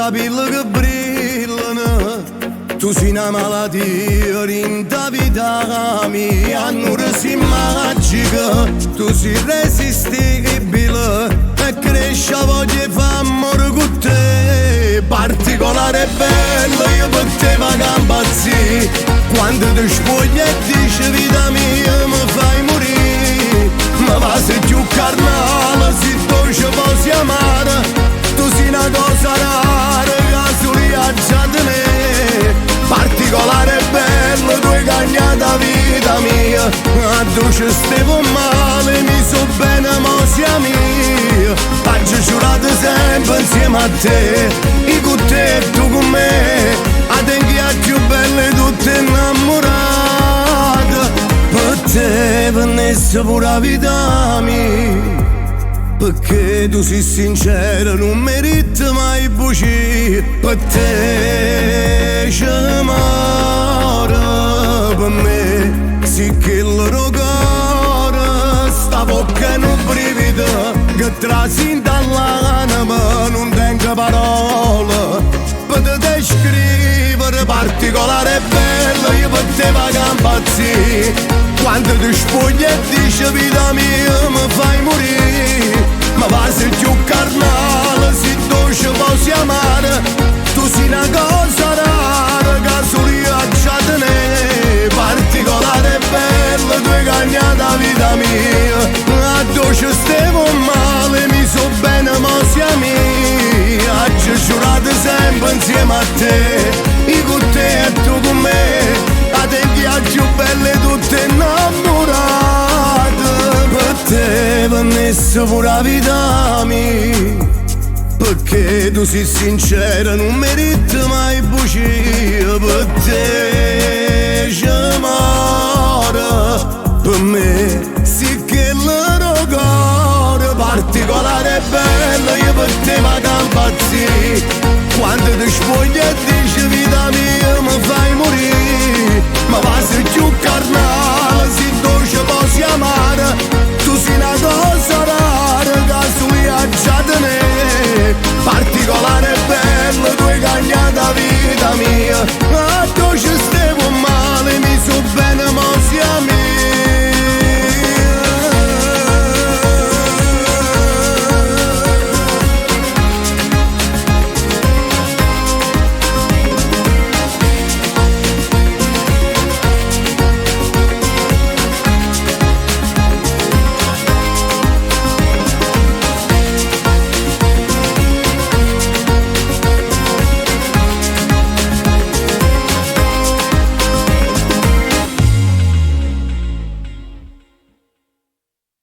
capelli che brillano. Tu sei una malattia in ta vita mia, non sei magica, tu sei irresistibile e cresce la voglia di fare amore con te. Particolare e bello, io per te vado a impazzire. Quando ti spogli e dici vita mia mi fai morire, ma va se più carnale, se tu ci posso amare. Tu sei una cosa rara, che solo io già di me. Particolare e bello, tu hai cagnato la vita mia. A tu ci stavo male, mi so bene, ma sia mia. Oggi giurato sempre insieme a te, io con te e tu con me. A te che è più belle tutte innamorate. Per te venisse pure la vita mia, perché tu sei sincera, non meriti mai bugie. Per te c'è amore, per me sì che il cuore sta bocca in un brivido che trasi dall'anima, non tengo parole per te descrivere. Particolare e bello, io per te vado a impazzire. Quando ti spogli e dici vita mia mi fai morire, ma va se più carnale, se tu ci posso amare. Tu sei una cosa rara, che solo io già te ne. Particolare e bello, tu hai cagnato la vita mia. A tu ci stavo male, mi so bene, ma sia mia. Oggi giurato sempre insieme a te, io con te e tu con me. A te che è più belle tutte innamorate. Per te venisse pure la vita mia, perché tu sei sincera, non meriti mai bugie. Per te c'è amore, per me sì che il cuore. Particolare e bello, io per te vado a impazzire. Quando ti spogli e dici vita mia mi fai morire,